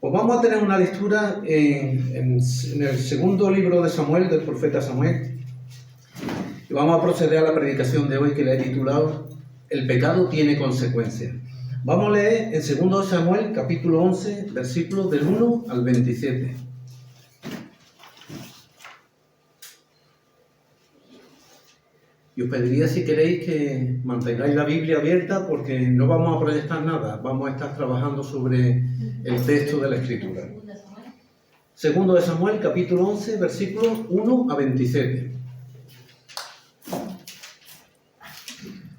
Pues vamos a tener una lectura en el segundo libro de Samuel, del profeta Samuel. Y vamos a proceder a la predicación de hoy, que le he titulado El pecado tiene consecuencias. Vamos a leer en 2 Samuel, capítulo 11, versículos del 1 al 27. Y os pediría, si queréis, que mantengáis la Biblia abierta, porque no vamos a proyectar nada, vamos a estar trabajando sobre el texto de la Escritura. 2 Samuel, capítulo 11, versículos 1 a 27.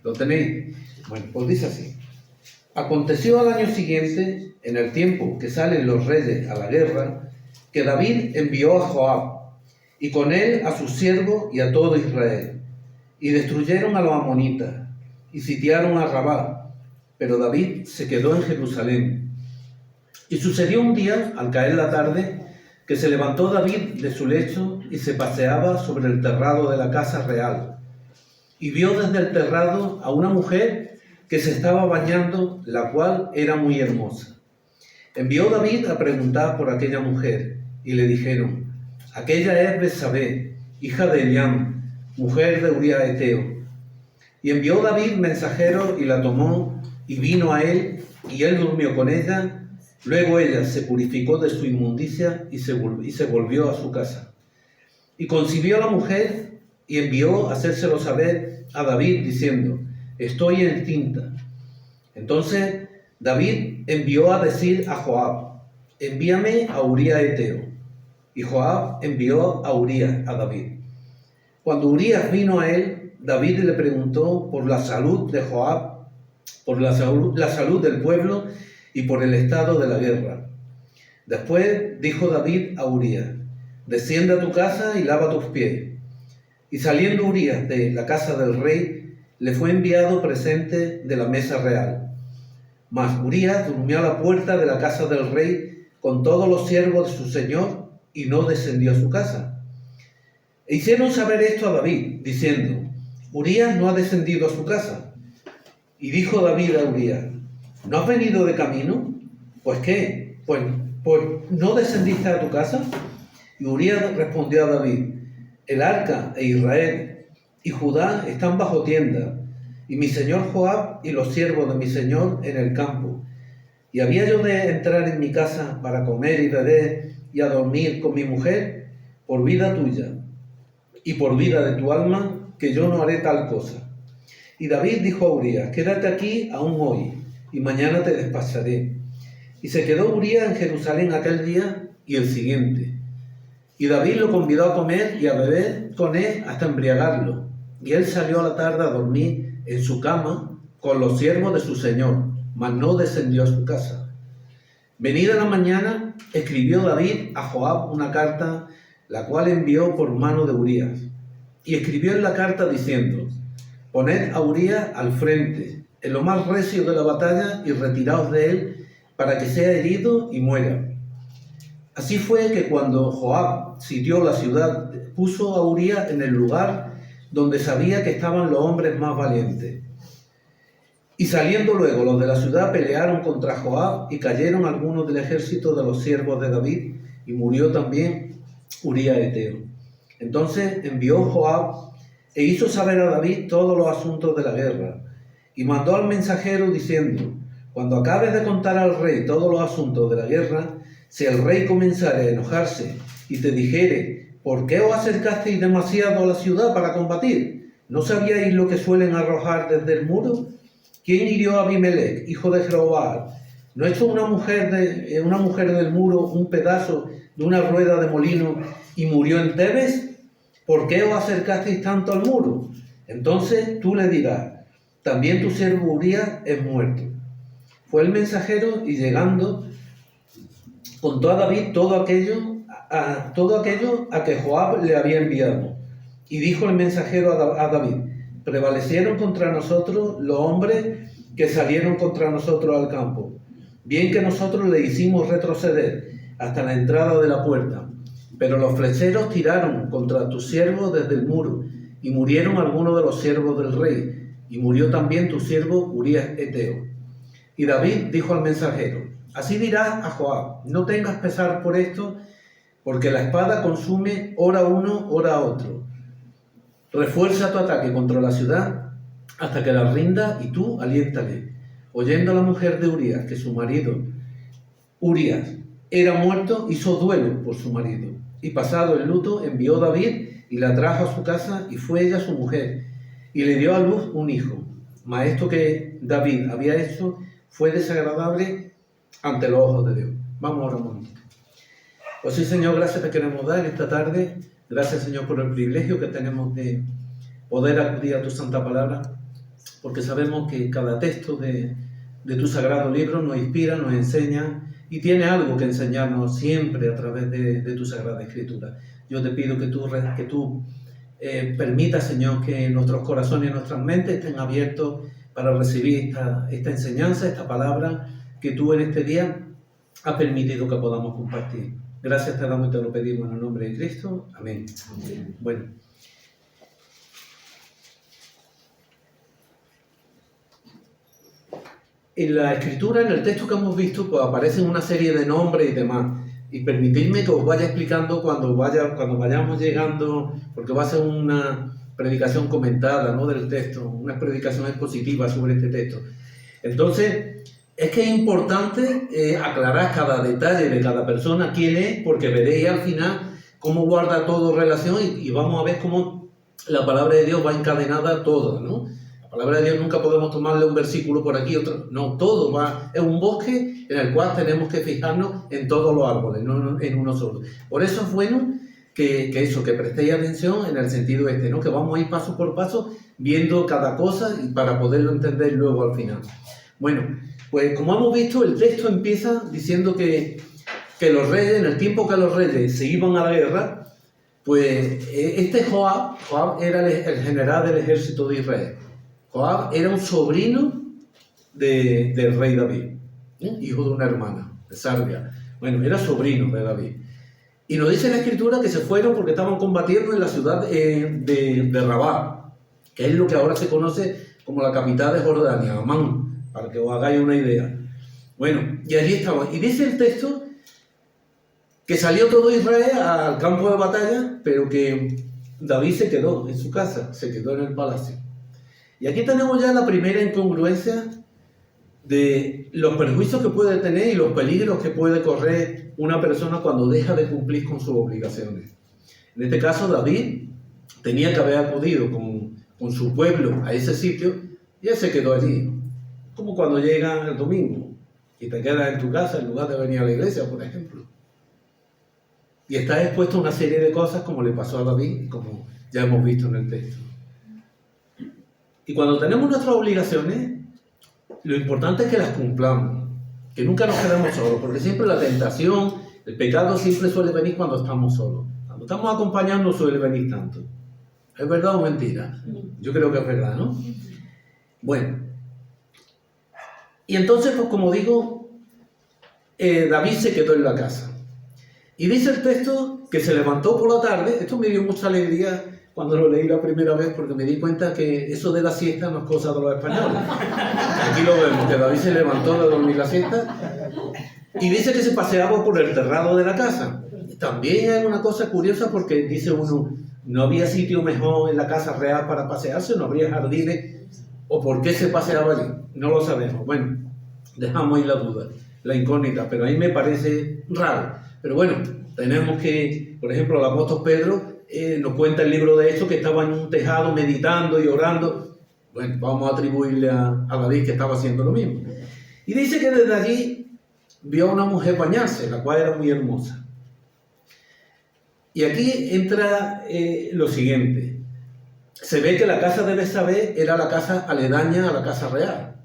¿Lo tenéis? Bueno, pues dice así. Aconteció al año siguiente, en el tiempo que salen los reyes a la guerra, que David envió a Joab, y con él a sus siervos y a todo Israel, y destruyeron a los amonitas, y sitiaron a Rabá, pero David se quedó en Jerusalén. Y sucedió un día, al caer la tarde, que se levantó David de su lecho y se paseaba sobre el terrado de la casa real, y vio desde el terrado a una mujer que se estaba bañando, la cual era muy hermosa. Envió David a preguntar por aquella mujer, y le dijeron: aquella es Betsabé, hija de Eliam, mujer de Uría Eteo. Y envió David mensajero y la tomó, y vino a él, y él durmió con ella. Luego ella se purificó de su inmundicia y se volvió a su casa. Y concibió la mujer, y envió a hacérselo saber a David, diciendo: estoy encinta. Entonces David envió a decir a Joab: envíame a Uría Eteo. Y Joab envió a Urías a David. Cuando Urías vino a él, David le preguntó por la salud de Joab, por la salud del pueblo y por el estado de la guerra. Después dijo David a Urías: desciende a tu casa y lava tus pies. Y saliendo Urías de la casa del rey, le fue enviado presente de la mesa real. Mas Urías durmió a la puerta de la casa del rey con todos los siervos de su señor, y no descendió a su casa. E hicieron saber esto a David, diciendo: Urías no ha descendido a su casa. Y dijo David a Urías: ¿no has venido de camino? ¿Pues qué? Pues ¿no descendiste a tu casa? Y Urías respondió a David: el arca e Israel y Judá están bajo tienda, y mi señor Joab y los siervos de mi señor en el campo. ¿Y había yo de entrar en mi casa para comer y beber y a dormir con mi mujer? Por vida tuya y por vida de tu alma, que yo no haré tal cosa. Y David dijo a Urías: quédate aquí aún hoy, y mañana te despacharé. Y se quedó Urías en Jerusalén aquel día y el siguiente. Y David lo convidó a comer y a beber con él hasta embriagarlo. Y él salió a la tarde a dormir en su cama con los siervos de su señor, mas no descendió a su casa. Venida la mañana, escribió David a Joab una carta, la cual envió por mano de Urías. Y escribió en la carta diciendo: poned a Urías al frente, en lo más recio de la batalla, y retiraos de él, para que sea herido y muera. Así fue que cuando Joab sitió la ciudad, puso a Urías en el lugar donde sabía que estaban los hombres más valientes. Y saliendo luego los de la ciudad, pelearon contra Joab, y cayeron algunos del ejército de los siervos de David, y murió también Uría Eteo. Entonces envió Joab e hizo saber a David todos los asuntos de la guerra, y mandó al mensajero diciendo: cuando acabes de contar al rey todos los asuntos de la guerra, si el rey comenzare a enojarse y te dijere: ¿por qué os acercasteis demasiado a la ciudad para combatir? ¿No sabíais lo que suelen arrojar desde el muro? ¿Quién hirió a Abimelech, hijo de Jerobbaal? ¿No echó una mujer del muro un pedazo de una rueda de molino y murió en Tebes? ¿Por qué os acercasteis tanto al muro? Entonces tú le dirás: también tu siervo Urías es muerto. Fue el mensajero, y llegando contó a David todo aquello a que Joab le había enviado. Y dijo el mensajero a David: prevalecieron contra nosotros los hombres que salieron contra nosotros al campo, bien que nosotros le hicimos retroceder hasta la entrada de la puerta. Pero los flecheros tiraron contra tus siervos desde el muro, y murieron algunos de los siervos del rey, y murió también tu siervo Urías Eteo. Y David dijo al mensajero: Así dirás a Joab: no tengas pesar por esto, porque la espada consume ora uno, ora otro. Refuerza tu ataque contra la ciudad hasta que la rinda, y tú aliéntale. Oyendo a la mujer de Urías que su marido, Urías, era muerto, hizo duelo por su marido. Y pasado el luto, envió David y la trajo a su casa, y fue ella su mujer, y le dio a luz un hijo. Mas esto que David había hecho fue desagradable ante los ojos de Dios. Vamos ahora un momento. Pues sí, Señor, gracias te queremos dar esta tarde. Gracias, Señor, por el privilegio que tenemos de poder acudir a tu santa palabra, porque sabemos que cada texto de tu sagrado libro nos inspira, nos enseña y tiene algo que enseñarnos siempre a través de tu sagrada escritura. Yo te pido que tú permitas, Señor, que nuestros corazones y nuestras mentes estén abiertos para recibir esta enseñanza, esta palabra que tú en este día has permitido que podamos compartir. Gracias te damos y te lo pedimos en el nombre de Cristo. Amén. Amén. Bueno. En la escritura, en el texto que hemos visto, pues aparecen una serie de nombres y demás. Y permitidme que os vaya explicando cuando vayamos llegando, porque va a ser una predicación comentada, ¿no?, del texto, una predicación expositiva sobre este texto. Entonces, es que es importante aclarar cada detalle de cada persona, quién es, porque veréis al final cómo guarda todo relación y vamos a ver cómo la palabra de Dios va encadenada toda, ¿no? La palabra de Dios nunca podemos tomarle un versículo por aquí, otro. No, todo va, es un bosque en el cual tenemos que fijarnos en todos los árboles, no en uno solo. Por eso es bueno que prestéis atención en el sentido este, ¿no? Que vamos a ir paso por paso viendo cada cosa y para poderlo entender luego al final. Bueno, pues como hemos visto, el texto empieza diciendo que los reyes, en el tiempo que los reyes se iban a la guerra, pues este Joab era el general del ejército de Israel. Joab era un sobrino del rey David, hijo de una hermana, de Sarvia. Bueno, era sobrino de David. Y nos dice la escritura que se fueron porque estaban combatiendo en la ciudad de Rabá, que es lo que ahora se conoce como la capital de Jordania, Amán, para que os hagáis una idea. Bueno, y allí estaban. Y dice el texto que salió todo Israel al campo de batalla, pero que David se quedó en su casa, se quedó en el palacio. Y aquí tenemos ya la primera incongruencia de los perjuicios que puede tener y los peligros que puede correr una persona cuando deja de cumplir con sus obligaciones. En este caso, David tenía que haber acudido con su pueblo a ese sitio y él se quedó allí. Como cuando llega el domingo y te quedas en tu casa en lugar de venir a la iglesia, por ejemplo. Y estás expuesto a una serie de cosas como le pasó a David y como ya hemos visto en el texto. Y cuando tenemos nuestras obligaciones, lo importante es que las cumplamos, que nunca nos quedemos solos, porque siempre la tentación, el pecado siempre suele venir cuando estamos solos. Cuando estamos acompañados no suele venir tanto. ¿Es verdad o mentira? Yo creo que es verdad, ¿no? Bueno. Y entonces, pues como digo, David se quedó en la casa. Y dice el texto que se levantó por la tarde. Esto me dio mucha alegría cuando lo leí la primera vez, porque me di cuenta que eso de la siesta no es cosa de los españoles. Aquí lo vemos, que David se levantó de dormir la siesta y dice que se paseaba por el terrado de la casa. También hay una cosa curiosa porque dice uno, no había sitio mejor en la casa real para pasearse, no habría jardines, o por qué se paseaba allí, no lo sabemos. Bueno, dejamos ahí la duda, la incógnita, pero ahí me parece raro. Pero bueno, tenemos que, por ejemplo, el apóstol Pedro nos cuenta el libro de Hechos que estaba en un tejado meditando y orando. Bueno, vamos a atribuirle a David que estaba haciendo lo mismo. Y dice que desde allí vio a una mujer bañarse, la cual era muy hermosa. Y aquí entra lo siguiente. Se ve que la casa de Betsabé era la casa aledaña a la casa real.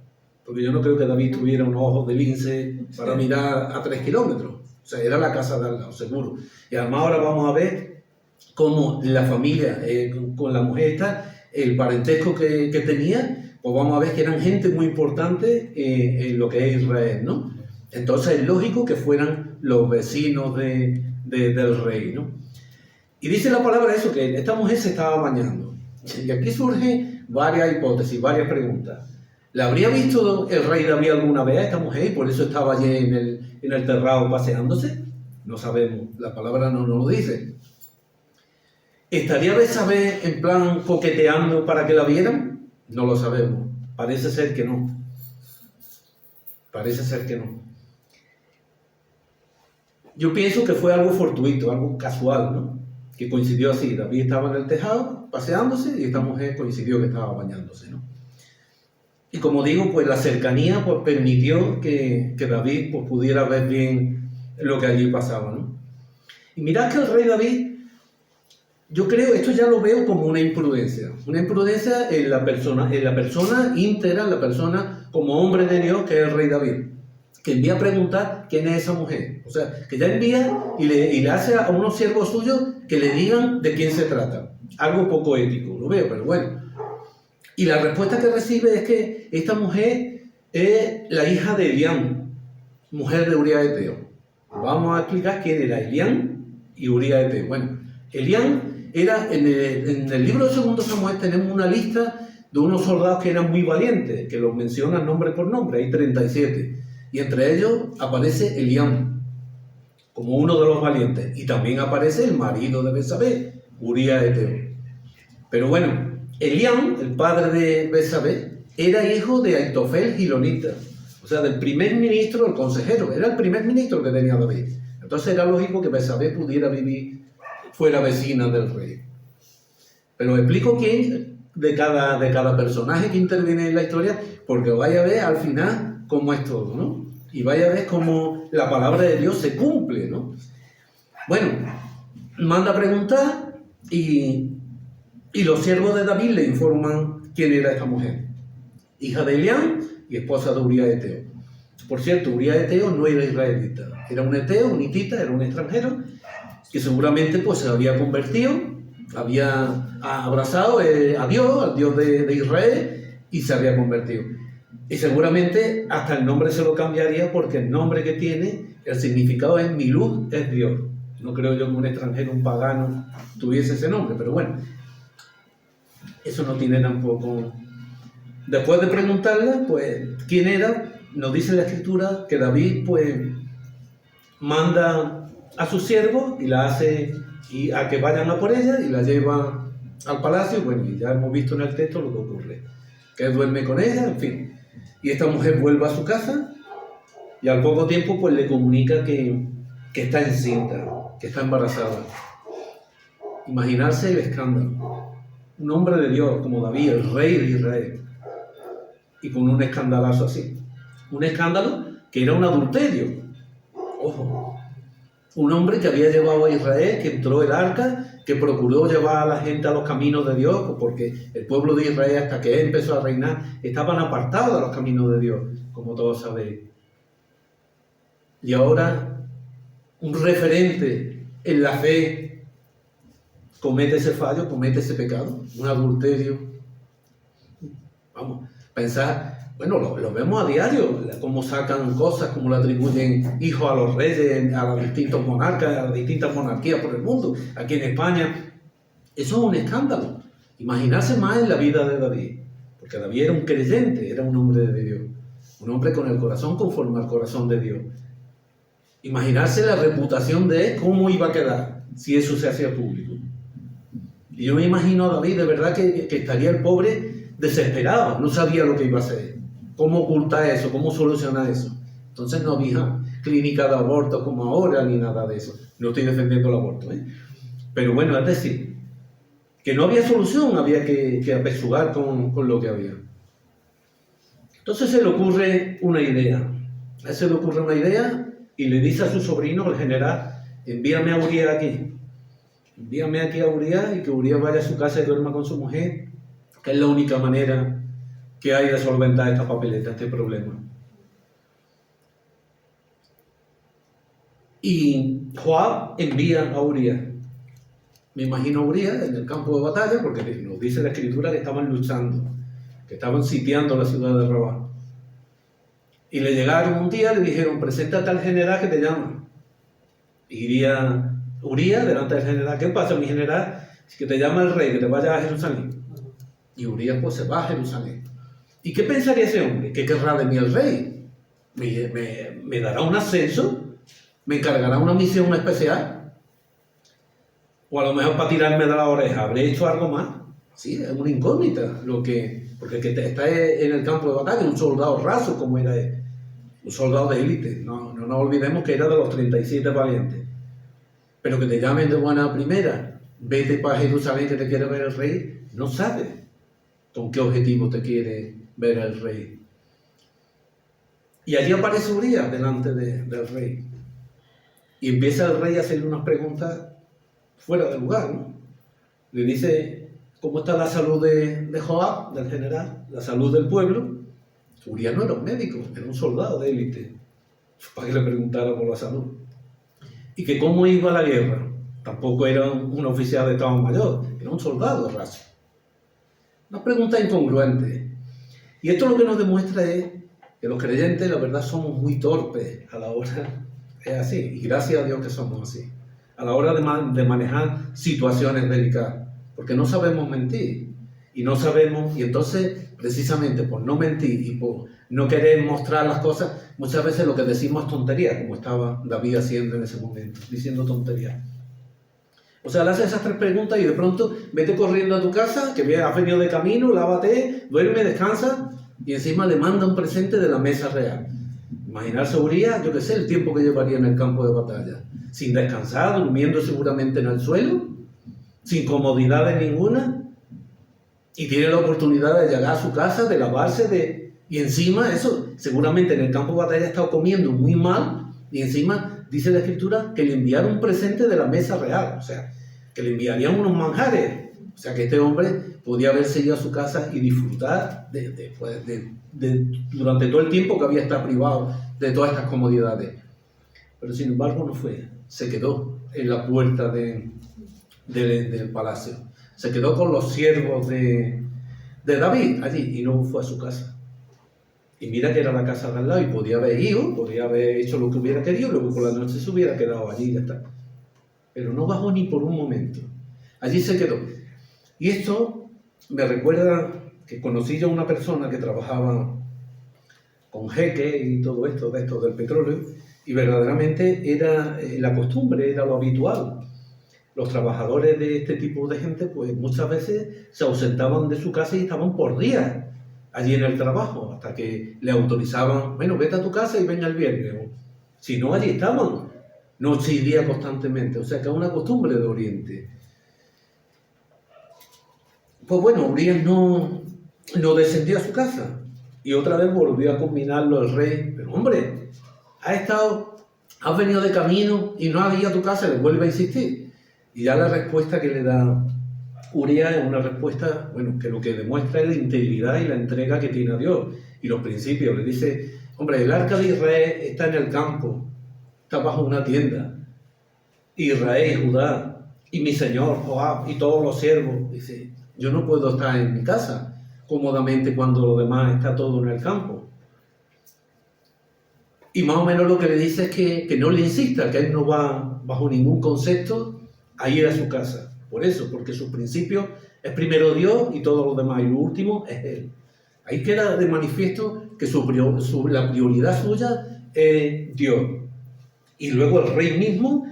Porque yo no creo que David tuviera unos ojos de lince para mirar a 3 kilómetros. O sea, era la casa de al lado, seguro. Y además ahora vamos a ver cómo la familia con la mujer esta, el parentesco que tenía, pues vamos a ver que eran gente muy importante en lo que es Israel, ¿no? Entonces es lógico que fueran los vecinos del rey, ¿no? Y dice la palabra eso, que esta mujer se estaba bañando. Y aquí surgen varias hipótesis, varias preguntas. ¿La habría visto el rey David alguna vez a esta mujer y por eso estaba allí en el terrado paseándose? No sabemos, la palabra no nos lo dice. ¿Estaría Betsabé en plan coqueteando para que la vieran? No lo sabemos. Parece ser que no. Parece ser que no. Yo pienso que fue algo fortuito, algo casual, ¿no? Que coincidió así. David estaba en el tejado paseándose y esta mujer coincidió que estaba bañándose, ¿no? Y como digo, pues la cercanía pues, permitió que David pues, pudiera ver bien lo que allí pasaba, ¿no? Y mirad que el rey David, yo creo, esto ya lo veo como una imprudencia en la persona íntegra, en la persona como hombre de Dios, que es el rey David, que envía a preguntar quién es esa mujer. O sea, que ya envía y le hace a unos siervos suyos que le digan de quién se trata. Algo poco ético, lo veo, pero bueno. Y la respuesta que recibe es que esta mujer es la hija de Elián, mujer de Urías Eteo. Vamos a explicar quién era Elián y Urías Eteo. Bueno, Elián era, en el libro de 2 Samuel tenemos una lista de unos soldados que eran muy valientes, que los mencionan nombre por nombre, hay 37. Y entre ellos aparece Elián, como uno de los valientes. Y también aparece el marido de Betsabé, Urías Eteo. Pero bueno, Elián, el padre de Betsabé, era hijo de Aitofel Gilonita, o sea, del primer ministro, el consejero, era el primer ministro que tenía David. Entonces era lógico que Betsabé pudiera vivir fuera vecina del rey. Pero explico quién de cada personaje que interviene en la historia, porque vaya a ver al final cómo es todo, ¿no? Y vaya a ver cómo la palabra de Dios se cumple, ¿no? Bueno, manda a preguntar y los siervos de David le informan quién era esta mujer. Hija de Elián y esposa de Urías Eteo. Por cierto, Urías Eteo no era israelita. Era un eteo, un hitita, era un extranjero que seguramente pues se había convertido, había abrazado a Dios, al Dios de Israel, y se había convertido. Y seguramente hasta el nombre se lo cambiaría porque el nombre que tiene, el significado es mi luz es Dios. No creo yo que un extranjero, un pagano, tuviese ese nombre, pero bueno. Eso no tiene tampoco... Después de preguntarle, pues, quién era, nos dice la Escritura que David, pues, manda a sus siervos y la hace a que vayan a por ella y la lleva al palacio. Bueno, y ya hemos visto en el texto lo que ocurre. Que él duerme con ella, en fin. Y esta mujer vuelve a su casa y al poco tiempo, pues, le comunica que está encinta, que está embarazada. Imaginarse el escándalo. Un hombre de Dios como David, el rey de Israel, y con un escandalazo así. Un escándalo que era un adulterio. Ojo, un hombre que había llevado a Israel, que entró el arca, que procuró llevar a la gente a los caminos de Dios, porque el pueblo de Israel, hasta que él empezó a reinar, estaban apartados de los caminos de Dios, como todos sabéis. Y ahora, un referente en la fe comete ese fallo, comete ese pecado, un adulterio. Vamos, pensar, bueno, lo vemos a diario, cómo sacan cosas, cómo le atribuyen hijos a los reyes, a los distintos monarcas, a las distintas monarquías por el mundo, aquí en España. Eso es un escándalo. Imaginarse más en la vida de David, porque David era un creyente, era un hombre de Dios, un hombre con el corazón conforme al corazón de Dios. Imaginarse la reputación de él, cómo iba a quedar si eso se hacía público. Y yo me imagino a David, de verdad, que estaría el pobre desesperado, no sabía lo que iba a hacer, cómo ocultar eso, cómo solucionar eso. Entonces no había clínica de aborto como ahora, ni nada de eso. No estoy defendiendo el aborto, ¿eh? Pero bueno, es decir, que no había solución, había que apechugar con lo que había. Entonces se le ocurre una idea. A él se le ocurre una idea y le dice a su sobrino, el general, envíame a Urías aquí. Envíame aquí a Urías y que Urías vaya a su casa y duerma con su mujer, que es la única manera que hay de solventar esta papeleta, este problema. Y Joab envía a Urías. Me imagino a Urías en el campo de batalla, porque nos dice la Escritura que estaban luchando, que estaban sitiando la ciudad de Rabá. Y le llegaron un día, le dijeron, preséntate al general que te llama. Iría Urías delante del general. ¿Qué pasa, mi general? Que te llama el rey, que te vayas a Jerusalén. Y Urías pues se va a Jerusalén. ¿Y qué pensaría ese hombre? ¿Qué querrá de mí el rey? ¿Me dará un ascenso? ¿Me encargará una misión especial? O a lo mejor para tirarme de la oreja, ¿habré hecho algo más? Sí, es una incógnita. Porque el que está en el campo de batalla, un soldado raso como era él, un soldado de élite. No nos olvidemos que era de los 37 valientes. Pero que te llamen de buena primera, vete para Jerusalén que te quiere ver el rey, no sabes con qué objetivo te quiere ver el rey. Y allí aparece Urías delante del rey. Y empieza el rey a hacerle unas preguntas fuera de lugar, ¿no? Le dice, ¿cómo está la salud de Joab, del general? La salud del pueblo. Urías no era un médico, era un soldado de élite, para que le preguntara por la salud. Y que cómo iba la guerra. Tampoco era un oficial de Estado Mayor, era un soldado raso. Una pregunta incongruente. Y esto lo que nos demuestra es que los creyentes, la verdad, somos muy torpes a la hora, es así, y gracias a Dios que somos así, a la hora de manejar situaciones delicadas, porque no sabemos mentir, y no sabemos, y entonces, precisamente por no mentir y por no querer mostrar las cosas, muchas veces lo que decimos es tontería, como estaba David haciendo en ese momento, diciendo tonterías. O sea, le haces esas 3 preguntas y de pronto vete corriendo a tu casa, que has venido de camino, lávate, duerme, descansa, y encima le manda un presente de la mesa real. Imaginarse Urías, yo qué sé, el tiempo que llevaría en el campo de batalla, sin descansar, durmiendo seguramente en el suelo, sin comodidades ninguna, y tiene la oportunidad de llegar a su casa, de lavarse, y encima eso, seguramente en el campo de batalla ha estado comiendo muy mal, y encima dice la Escritura que le enviaron un presente de la mesa real, o sea, que le enviarían unos manjares, o sea, que este hombre podía haberse ido a su casa y disfrutar durante todo el tiempo que había estado privado de todas estas comodidades. Pero sin embargo no fue, se quedó en la puerta del palacio, se quedó con los siervos de David allí y no fue a su casa. Y mira que era la casa de al lado y podía haber ido, podía haber hecho lo que hubiera querido, luego por la noche se hubiera quedado allí y ya está. Pero no bajó ni por un momento. Allí se quedó. Y esto me recuerda que conocí yo a una persona que trabajaba con jeques y todo esto del petróleo, y verdaderamente era la costumbre, era lo habitual. Los trabajadores de este tipo de gente, pues muchas veces se ausentaban de su casa y estaban por días allí en el trabajo, hasta que le autorizaban, bueno, vete a tu casa y ven el viernes. O, si no, allí estaban, noche y día constantemente. O sea, que es una costumbre de Oriente. Pues bueno, Urías no descendió a su casa. Y otra vez volvió a combinarlo el rey. Pero hombre, has venido de camino y no has ido a tu casa, le vuelve a insistir. Y ya la respuesta que le da Urías es una respuesta, bueno, que lo que demuestra es la integridad y la entrega que tiene a Dios y los principios. Le dice, hombre, el arca de Israel está en el campo, está bajo una tienda. Israel y Judá y mi señor Joab y todos los siervos. Dice, yo no puedo estar en mi casa cómodamente cuando lo demás está todo en el campo. Y más o menos lo que le dice es que no le insista, que él no va bajo ningún concepto a ir a su casa. Por eso, porque su principio es primero Dios y todo lo demás, y lo último es Él. Ahí queda de manifiesto que la prioridad suya es Dios. Y luego el rey mismo,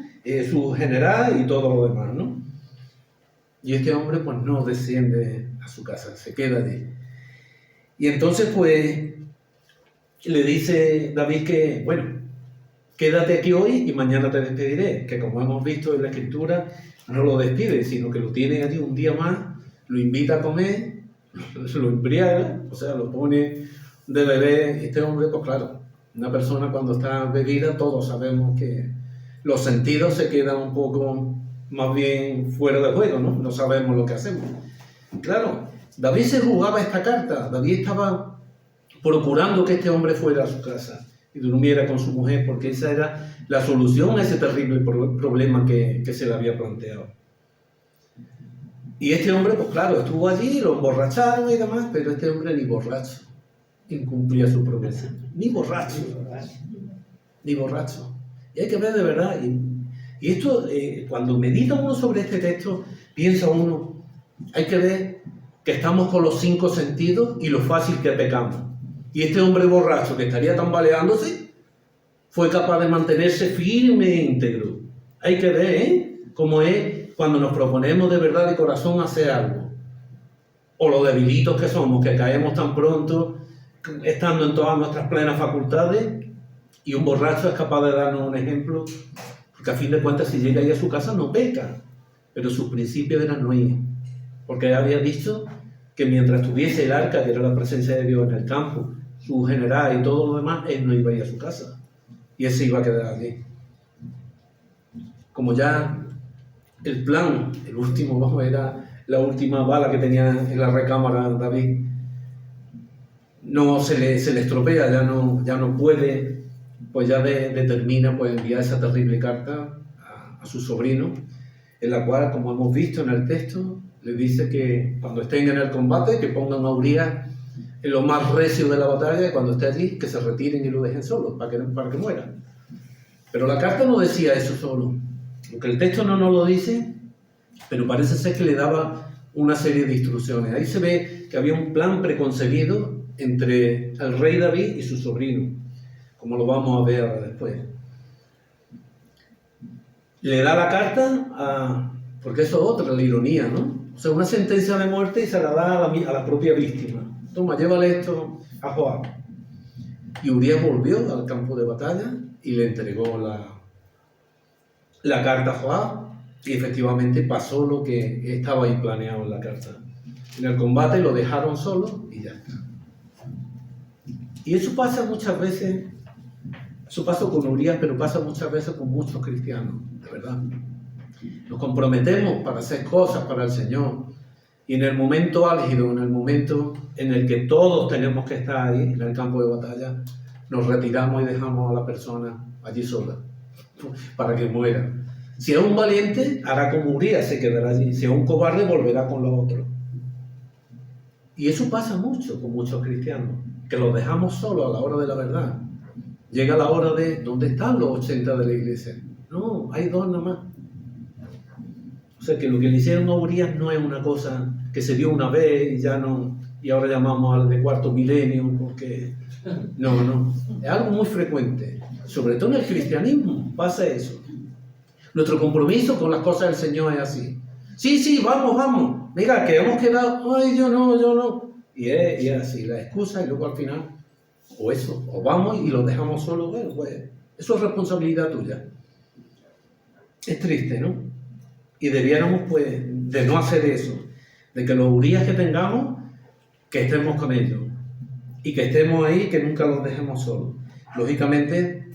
su general y todo lo demás, ¿no? Y este hombre pues no desciende a su casa, se queda allí. Y entonces pues le dice David que, bueno, quédate aquí hoy y mañana te despediré, que como hemos visto en la Escritura, no lo despide, sino que lo tiene allí un día más, lo invita a comer, lo embriaga, o sea, lo pone de beber. Este hombre, pues claro, una persona cuando está bebida, todos sabemos que los sentidos se quedan un poco más bien fuera de juego, ¿no? No sabemos lo que hacemos. Claro, David se jugaba esta carta, David estaba procurando que este hombre fuera a su casa y durmiera con su mujer, porque esa era la solución a ese terrible problema que se le había planteado. Y este hombre, pues claro, estuvo allí, lo emborracharon y demás, pero este hombre ni borracho incumplía su promesa. Ni borracho. Ni borracho. Y hay que ver de verdad. Y esto, cuando medita uno sobre este texto, piensa uno, hay que ver que estamos con los 5 sentidos y lo fácil que pecamos. Y este hombre borracho que estaría tambaleándose fue capaz de mantenerse firme e íntegro. Hay que ver, cómo es cuando nos proponemos de verdad de corazón hacer algo. O lo debilitos que somos, que caemos tan pronto, estando en todas nuestras plenas facultades, y un borracho es capaz de darnos un ejemplo, porque a fin de cuentas si llega ahí a su casa no peca, pero sus principios eran no ir, porque había dicho que mientras tuviese el arca, que era la presencia de Dios en el campo, su general y todo lo demás, él no iba a ir a su casa, y él se iba a quedar allí. Como ya el plan, el último, vamos, era la última bala que tenía en la recámara David, no se le estropea, ya no puede, pues ya determina pues enviar esa terrible carta a su sobrino, en la cual, como hemos visto en el texto, le dice que cuando estén en el combate, que pongan a Urías en lo más recio de la batalla, y cuando esté allí, que se retiren y lo dejen solo, para que muera. Pero la carta no decía eso solo, porque el texto no nos lo dice, pero parece ser que le daba una serie de instrucciones. Ahí se ve que había un plan preconcebido entre el rey David y su sobrino, como lo vamos a ver después. Le da la carta porque eso es otra, la ironía, ¿no? O sea, una sentencia de muerte y se la da a la propia víctima. Toma, llévale esto a Joab. Y Urías volvió al campo de batalla y le entregó la carta a Joab, y efectivamente pasó lo que estaba ahí planeado en la carta. En el combate lo dejaron solo y ya está. Y eso pasa muchas veces, eso pasa con Urías, pero pasa muchas veces con muchos cristianos, de verdad. Nos comprometemos para hacer cosas para el Señor, y en el momento álgido, en el momento en el que todos tenemos que estar ahí, en el campo de batalla, nos retiramos y dejamos a la persona allí sola, para que muera. Si es un valiente, hará como Urías, se quedará allí. Si es un cobarde, volverá con los otros. Y eso pasa mucho con muchos cristianos, que los dejamos solos a la hora de la verdad. Llega la hora de, ¿dónde están los 80 de la iglesia? No, hay 2 nada más. O sea, que lo que le hicieron a Urías no es una cosa que se dio una vez y ya no, y ahora llamamos al de cuarto milenio, porque no, es algo muy frecuente. Sobre todo en el cristianismo pasa eso. Nuestro compromiso con las cosas del Señor es así. Sí, vamos. Mira, que hemos quedado, ay, yo no. Y es así, la excusa, y luego al final, o vamos y los dejamos solos. Bueno, pues, eso es responsabilidad tuya. Es triste, ¿no? Y debiéramos, pues, de no hacer eso. De que los Urías que tengamos, que estemos con ellos. Y que estemos ahí, que nunca los dejemos solos. Lógicamente,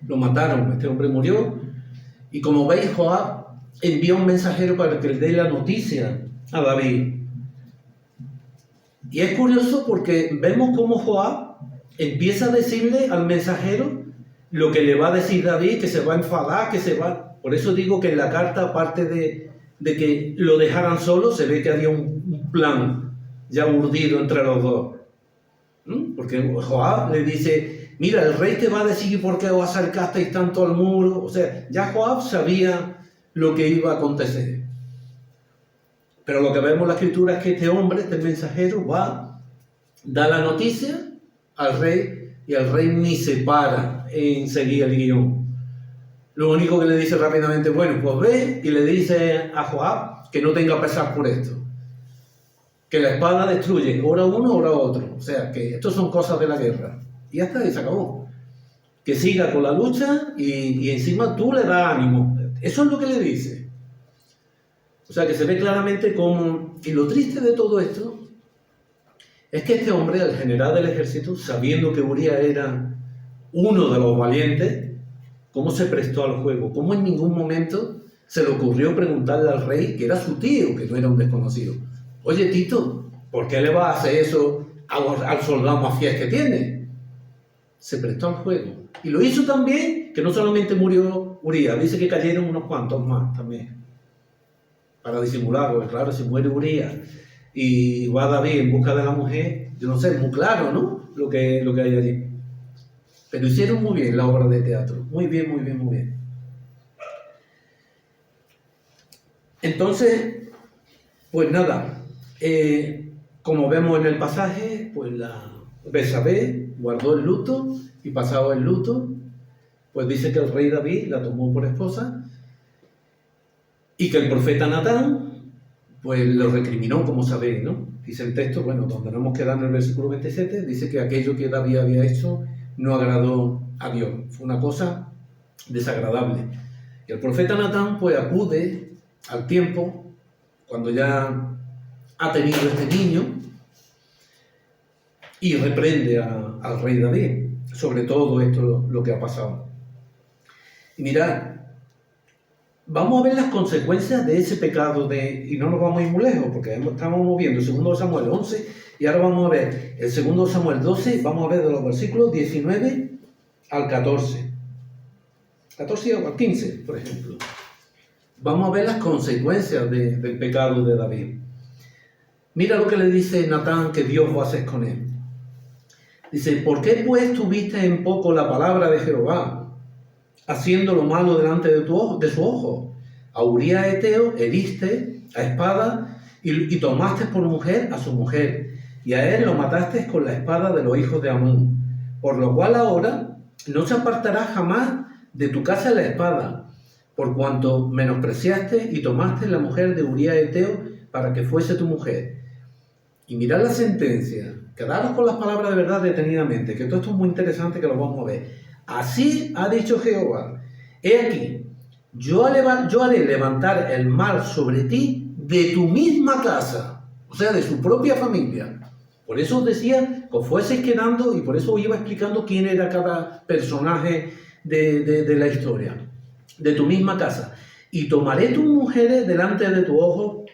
lo mataron, este hombre murió. Y como veis, Joab envía un mensajero para que le dé la noticia a David. Y es curioso porque vemos cómo Joab empieza a decirle al mensajero lo que le va a decir David, que se va a enfadar, que se va... Por eso digo que en la carta, aparte de que lo dejaran solo, se ve que había un plan ya urdido entre los dos. Porque Joab le dice... Mira, el rey te va a decir por qué os acercasteis tanto al muro. O sea, ya Joab sabía lo que iba a acontecer. Pero lo que vemos en la escritura es que este hombre, este mensajero, da la noticia al rey, y el rey ni se para en seguir el guión. Lo único que le dice rápidamente, bueno, pues ve y le dice a Joab que no tenga pesar por esto. Que la espada destruye, ora uno, ora otro. O sea, que esto son cosas de la guerra. Y ya está, y se acabó. Que siga con la lucha y encima tú le das ánimo. Eso es lo que le dice. O sea, que se ve claramente cómo... Y lo triste de todo esto es que este hombre, el general del ejército, sabiendo que Urías era uno de los valientes, cómo se prestó al juego, cómo en ningún momento se le ocurrió preguntarle al rey, que era su tío, que no era un desconocido. Oye, Tito, ¿por qué le vas a hacer eso al soldado más fiel que tiene? Se prestó al juego. Y lo hizo también, que no solamente murió Urías, dice que cayeron unos cuantos más también. Para disimular, porque claro, si muere Urías y va David en busca de la mujer, yo no sé, es muy claro, ¿no? Lo que hay allí. Pero hicieron muy bien la obra de teatro. Muy bien. Entonces, pues nada, Como vemos en el pasaje, pues la Betsabé guardó el luto y pasado el luto, pues dice que el rey David la tomó por esposa y que el profeta Natán pues lo recriminó, como sabéis, ¿no? Dice el texto, bueno, donde nos hemos quedado en el versículo 27, dice que aquello que David había hecho no agradó a Dios, fue una cosa desagradable. Y el profeta Natán pues acude al tiempo, cuando ya ha tenido este niño, y reprende al rey David sobre todo esto lo que ha pasado. Y mirad, vamos a ver las consecuencias de ese pecado y no nos vamos a ir muy lejos, porque estamos viendo el 2 Samuel 11 y ahora vamos a ver el 2 Samuel 12, vamos a ver de los versículos 19 al 14 o al 15, por ejemplo. Vamos a ver las consecuencias del pecado de David. Mira lo que le dice Natán que Dios va a hacer con él. Dice, ¿por qué pues tuviste en poco la palabra de Jehová, haciendo lo malo delante de su ojo? A Urías Eteo heriste a espada y tomaste por mujer a su mujer, y a él lo mataste con la espada de los hijos de Amón. Por lo cual ahora no se apartará jamás de tu casa la espada, por cuanto menospreciaste y tomaste la mujer de Urías Eteo para que fuese tu mujer. Y mirad la sentencia, quedaros con las palabras de verdad detenidamente, que todo esto es muy interesante, que lo vamos a ver. Así ha dicho Jehová, he aquí, yo haré levantar el mal sobre ti de tu misma casa, o sea, de su propia familia. Por eso os decía que os fueseis quedando, y por eso os iba explicando quién era cada personaje de la historia. De tu misma casa. Y tomaré tus mujeres delante de tu ojo,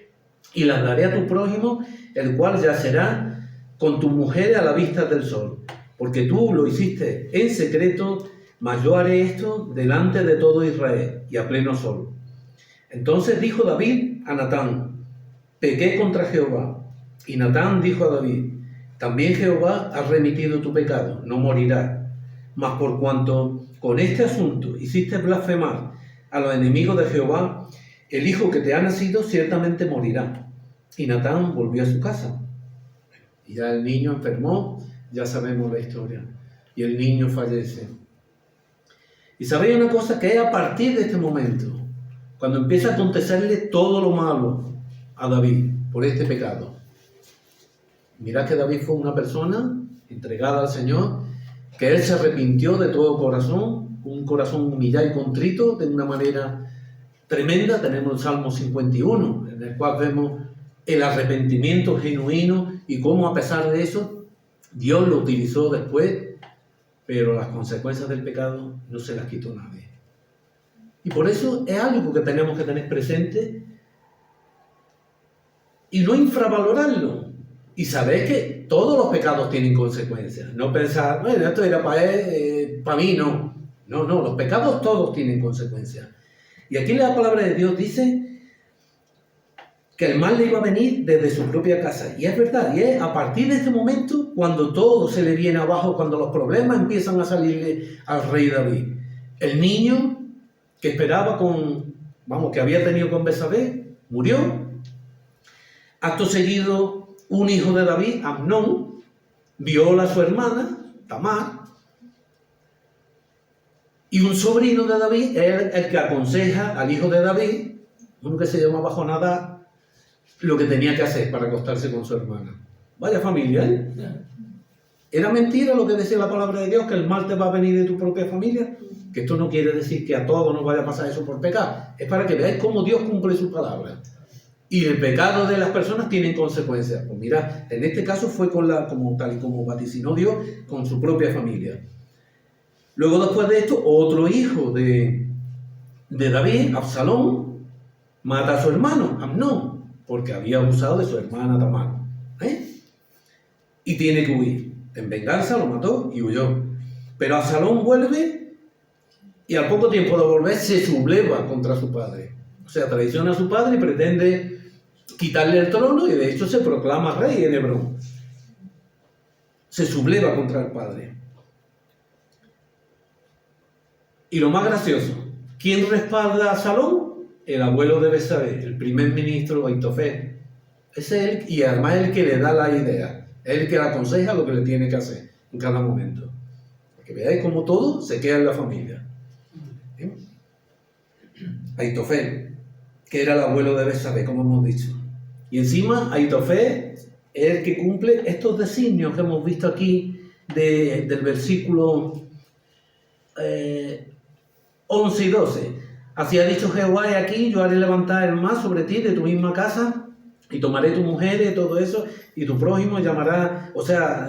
y las daré a tu prójimo, el cual yacerá con tus mujeres a la vista del sol. Porque tú lo hiciste en secreto, mas yo haré esto delante de todo Israel y a pleno sol. Entonces dijo David a Natán, pequé contra Jehová. Y Natán dijo a David, también Jehová ha remitido tu pecado, no morirás. Mas por cuanto con este asunto hiciste blasfemar a los enemigos de Jehová, el hijo que te ha nacido ciertamente morirá. Y Natán volvió a su casa. Y ya el niño enfermó, ya sabemos la historia. Y el niño fallece. Y sabéis una cosa, que es a partir de este momento, cuando empieza a acontecerle todo lo malo a David por este pecado. Mirad que David fue una persona entregada al Señor, que él se arrepintió de todo corazón, un corazón humillado y contrito, de una manera tremenda. Tenemos el Salmo 51, en el cual vemos el arrepentimiento genuino y cómo a pesar de eso Dios lo utilizó después, pero las consecuencias del pecado no se las quitó nadie. Y por eso es algo que tenemos que tener presente y no infravalorarlo. Y saber que todos los pecados tienen consecuencias. No pensar, bueno, esto era para mí, no. No, los pecados todos tienen consecuencias. Y aquí la palabra de Dios dice que el mal le iba a venir desde su propia casa. Y es verdad, y es a partir de este momento cuando todo se le viene abajo, cuando los problemas empiezan a salirle al rey David. El niño que esperaba que había tenido con Betsabé, murió. Acto seguido, un hijo de David, Amnón, viola a su hermana, Tamar, y un sobrino de David es el que aconseja al hijo de David, uno que se llamaba Jonadab, lo que tenía que hacer para acostarse con su hermana. Vaya familia, ¿eh? ¿Era mentira lo que decía la palabra de Dios, que el mal te va a venir de tu propia familia? Que esto no quiere decir que a todos nos vaya a pasar eso por pecar. Es para que veáis cómo Dios cumple su palabra. Y el pecado de las personas tiene consecuencias. Pues mira, en este caso fue tal y como vaticinó Dios, con su propia familia. Luego, después de esto, otro hijo de David, Absalón, mata a su hermano, Amnón, porque había abusado de su hermana Tamar. Y tiene que huir. En venganza lo mató y huyó. Pero Absalón vuelve y al poco tiempo de volver se subleva contra su padre. O sea, traiciona a su padre y pretende quitarle el trono, y de hecho se proclama rey en Hebrón. Se subleva contra el padre. Y lo más gracioso, ¿quién respalda a Absalón? El abuelo de Betsabé, el primer ministro Aitofel. Ese es él, y además es el que le da la idea, es el que le aconseja lo que le tiene que hacer en cada momento. Para que veáis cómo todo se queda en la familia. ¿Sí? Aitofel, que era el abuelo de Betsabé, como hemos dicho. Y encima Aitofel es el que cumple estos designios que hemos visto aquí del versículo 11 y 12. Así ha dicho Jehová, he aquí, yo haré levantar el mar sobre ti de tu misma casa, y tomaré tu mujer y todo eso, y tu prójimo llamará, o sea,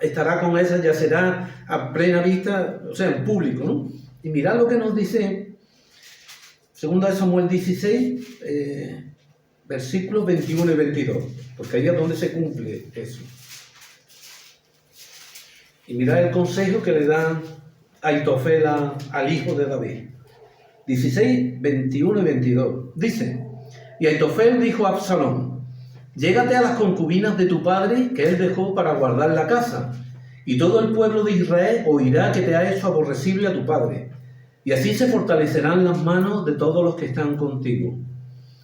estará con esa, ya será a plena vista, o sea, en público, ¿no? Y mirad lo que nos dice, segunda de Samuel 16, versículos 21 y 22, porque ahí es donde se cumple eso. Y mirad el consejo que le da Aitofel al hijo de David. 16, 21 y 22. Dice: y Aitofel dijo a Absalón: llégate a las concubinas de tu padre que él dejó para guardar la casa, y todo el pueblo de Israel oirá que te ha hecho aborrecible a tu padre, y así se fortalecerán las manos de todos los que están contigo.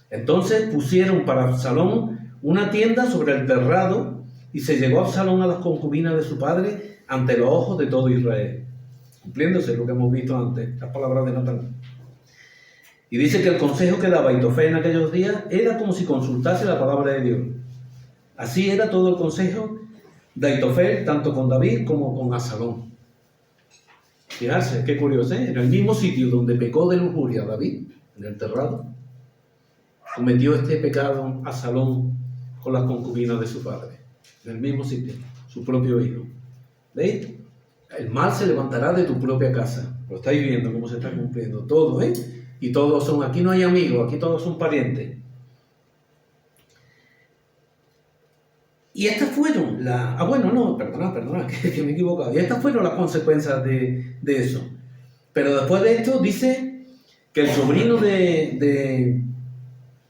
Entonces pusieron para Absalón una tienda sobre el terrado, y se llegó Absalón a las concubinas de su padre ante los ojos de todo Israel, cumpliéndose lo que hemos visto antes, las palabras de Natán. Y dice que el consejo que daba Aitofel en aquellos días era como si consultase la palabra de Dios. Así era todo el consejo de Aitofel, tanto con David como con Absalón. Fijarse, qué curioso, ¿eh? En el mismo sitio donde pecó de lujuria David, en el terrado, cometió este pecado Absalón con las concubinas de su padre. En el mismo sitio, su propio hijo. ¿Veis? El mal se levantará de tu propia casa. Lo estáis viendo cómo se está cumpliendo todo, ¿eh? Y todos son, aquí no hay amigos, aquí todos son parientes. Y estas fueron perdona, que me he equivocado. Y estas fueron las consecuencias de eso. Pero después de esto dice que el sobrino de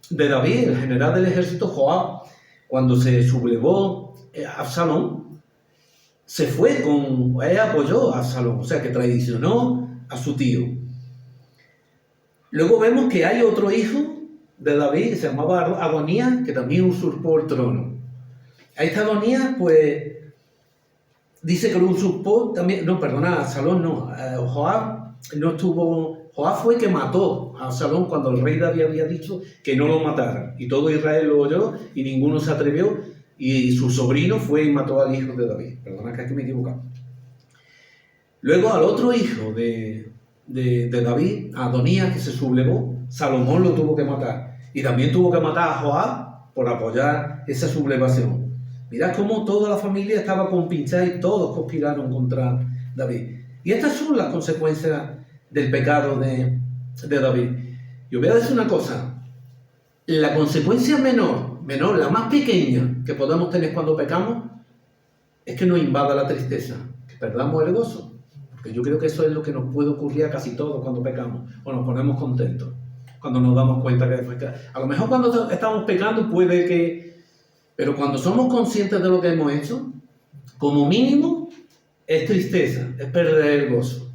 David, el general del ejército Joab, cuando se sublevó a Absalón, se fue él apoyó a Absalón, o sea que traicionó a su tío. Luego vemos que hay otro hijo de David que se llamaba Adonías, que también usurpó el trono. A esta Adonías, pues, dice que lo usurpó también, Absalón no, Joab no estuvo, Joab fue que mató a Absalón cuando el rey David había dicho que no lo matara. Y todo Israel lo oyó y ninguno se atrevió, y su sobrino fue y mató al hijo de David. Perdona que aquí me he equivocado. Luego al otro hijo de David, a Adonías, que se sublevó, Salomón lo tuvo que matar. Y también tuvo que matar a Joab por apoyar esa sublevación. Mirad cómo toda la familia estaba compinchada y todos conspiraron contra David. Y estas son las consecuencias del pecado de David. Y os voy a decir una cosa. La consecuencia menor, la más pequeña que podemos tener cuando pecamos, es que nos invada la tristeza, que perdamos el gozo. Porque yo creo que eso es lo que nos puede ocurrir a casi todos cuando pecamos, o nos ponemos contentos, cuando nos damos cuenta que a lo mejor cuando estamos pecando puede que... Pero cuando somos conscientes de lo que hemos hecho, como mínimo, es tristeza, es perder el gozo.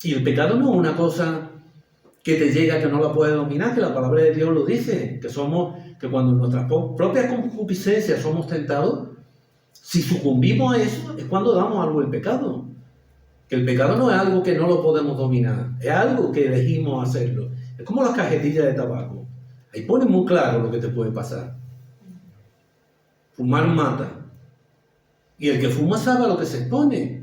Y el pecado no es una cosa que te llega, que no la puedes dominar, que la palabra de Dios lo dice, que cuando en nuestras propias concupiscencias somos tentados, si sucumbimos a eso, es cuando damos algo al pecado. Que el pecado no es algo que no lo podemos dominar, es algo que elegimos hacerlo. Es como las cajetillas de tabaco. Ahí pone muy claro lo que te puede pasar. Fumar mata. Y el que fuma sabe a lo que se expone.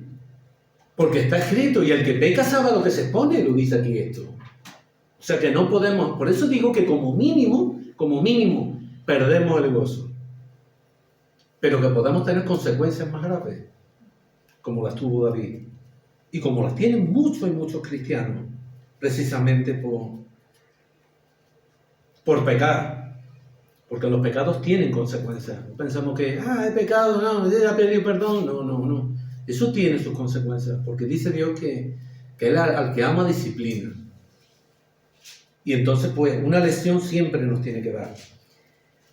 Porque está escrito, y el que peca sabe a lo que se expone, lo dice aquí esto. O sea que no podemos, por eso digo que como mínimo, perdemos el gozo. Pero que podemos tener consecuencias más graves, como las tuvo David. Y como las tienen muchos y muchos cristianos, precisamente por pecar. Porque los pecados tienen consecuencias. No pensamos que, he pecado, no, ya pedí perdón. No. Eso tiene sus consecuencias, porque dice Dios que Él al que ama disciplina. Y entonces, pues, una lección siempre nos tiene que dar.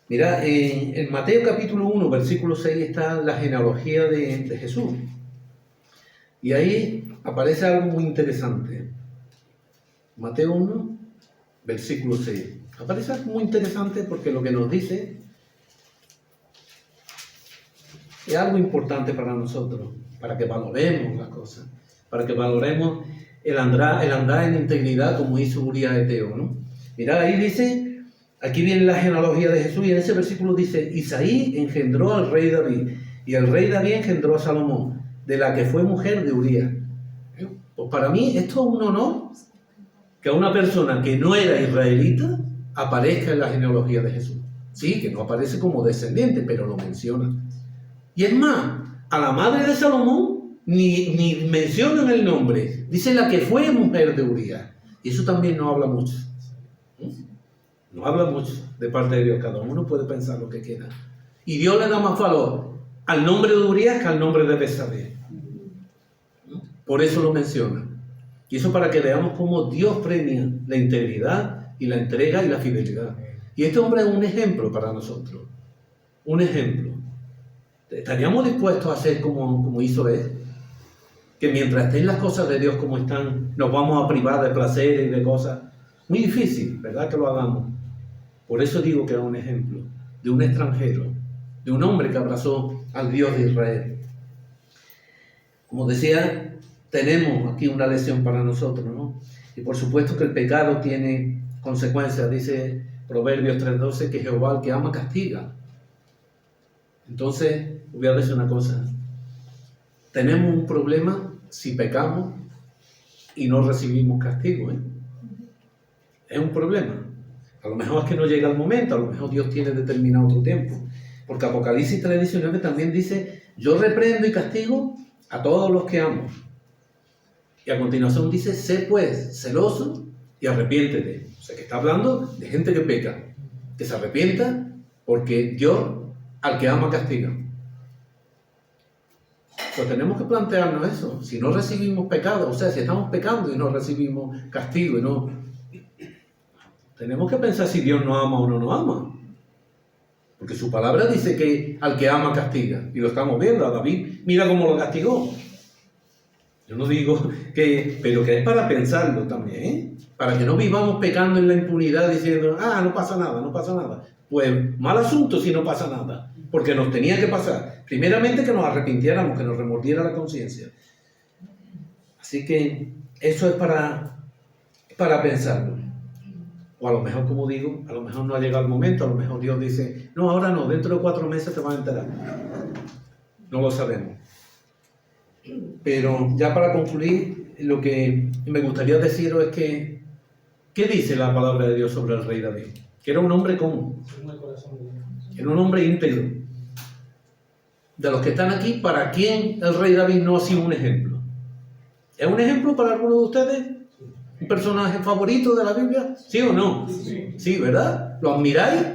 Mira, en Mateo capítulo 1, versículo 6 está la genealogía de Jesús. Y ahí aparece algo muy interesante. Mateo 1, versículo 6. Me parece algo muy interesante porque lo que nos dice es algo importante para nosotros, para que valoremos las cosas, para que valoremos el andar en integridad como hizo Urías Eteo, ¿no? Mirad, ahí dice, aquí viene la genealogía de Jesús y en ese versículo dice, Isaí engendró al rey David y el rey David engendró a Salomón, de la que fue mujer de Urías. Pues para mí esto es un honor que a una persona que no era israelita aparezca en la genealogía de Jesús. Sí, que no aparece como descendiente, pero lo menciona. Y es más, a la madre de Salomón ni mencionan el nombre. Dice la que fue mujer de Urías. Y eso también no habla mucho. No habla mucho de parte de Dios. Cada uno puede pensar lo que quiera. Y Dios le da más valor al nombre de Urías que al nombre de Betsabé. Por eso lo menciona. Y eso para que veamos cómo Dios premia la integridad y la entrega y la fidelidad. Y este hombre es un ejemplo para nosotros. Un ejemplo. ¿Estaríamos dispuestos a hacer como hizo él? Que mientras estén las cosas de Dios como están, nos vamos a privar de placeres y de cosas. Muy difícil, ¿verdad? Que lo hagamos. Por eso digo que es un ejemplo de un extranjero, de un hombre que abrazó al Dios de Israel. Como decía, tenemos aquí una lección para nosotros, ¿no? Y por supuesto que el pecado tiene consecuencias. Dice Proverbios 3:12 que Jehová al que ama castiga. Entonces, voy a decir una cosa. Tenemos un problema si pecamos y no recibimos castigo, ¿eh? Es un problema. A lo mejor es que no llega el momento, a lo mejor Dios tiene determinado otro tiempo. Porque Apocalipsis 3:19 también dice, yo reprendo y castigo a todos los que amo. Y a continuación dice, sé pues celoso y arrepiéntete. O sea que está hablando de gente que peca, que se arrepienta porque Dios al que ama castiga. Pues tenemos que plantearnos eso. Si no recibimos pecado, o sea, si estamos pecando y no recibimos castigo, y no, tenemos que pensar si Dios nos ama o no nos ama. Porque su palabra dice que al que ama castiga. Y lo estamos viendo a David. Mira cómo lo castigó. Yo no digo que, pero que es para pensarlo también, ¿eh? Para que no vivamos pecando en la impunidad diciendo, no pasa nada, no pasa nada. Pues mal asunto si no pasa nada. Porque nos tenía que pasar. Primeramente que nos arrepintiéramos, que nos remordiera la conciencia. Así que eso es para pensarlo. O a lo mejor, como digo, a lo mejor no ha llegado el momento, a lo mejor Dios dice, no, ahora no, dentro de 4 meses te vas a enterar. No lo sabemos. Pero ya para concluir, lo que me gustaría deciros es que, ¿qué dice la palabra de Dios sobre el rey David? Que era un hombre común. Era un hombre íntegro. De los que están aquí, ¿para quién el rey David no ha sido un ejemplo? ¿Es un ejemplo para alguno de ustedes? ¿Un personaje favorito de la Biblia? ¿Sí o no? Sí, ¿verdad? ¿Lo admiráis?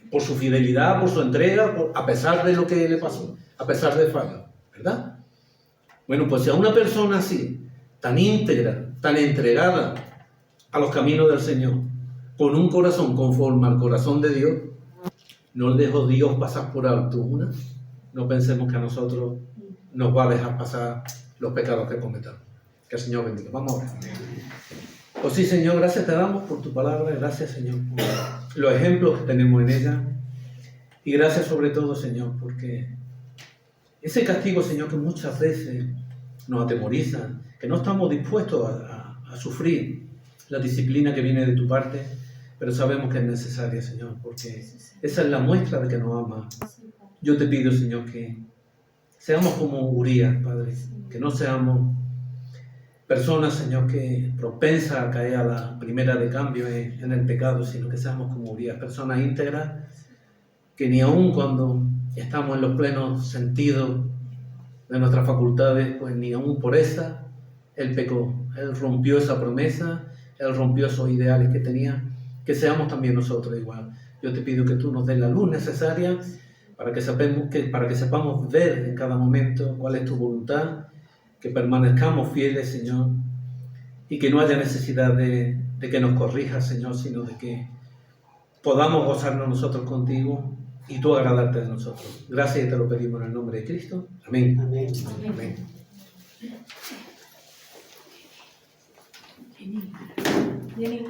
Por su fidelidad, por su entrega, a pesar de lo que le pasó, a pesar de fallo, ¿verdad? Bueno, pues si a una persona así, tan íntegra, tan entregada a los caminos del Señor, con un corazón conforme al corazón de Dios, no le dejó Dios pasar por alto una. No pensemos que a nosotros nos va a dejar pasar los pecados que cometamos. Que el Señor bendiga. Vamos a orar. Pues sí, Señor, gracias te damos por tu palabra. Gracias, Señor, por los ejemplos que tenemos en ella. Y gracias sobre todo, Señor, porque ese castigo, Señor, que muchas veces nos atemoriza, que no estamos dispuestos a sufrir la disciplina que viene de tu parte, pero sabemos que es necesaria, Señor, porque esa es la muestra de que nos amas. Yo te pido, Señor, que seamos como Urías, Padre, que no seamos personas, Señor, que propensas a caer a la primera de cambio en el pecado, sino que seamos como Urías, personas íntegras, que ni aun cuando estamos en los plenos sentidos de nuestras facultades, pues ni aun por esa, Él pecó. Él rompió esa promesa, Él rompió esos ideales que tenía, que seamos también nosotros igual. Yo te pido que tú nos des la luz necesaria para que sepamos ver en cada momento cuál es tu voluntad, que permanezcamos fieles, Señor, y que no haya necesidad de que nos corrijas, Señor, sino de que podamos gozarnos nosotros contigo y tú agradarte de nosotros. Gracias y te lo pedimos en el nombre de Cristo. Amén. Amén. Amén. Jenny.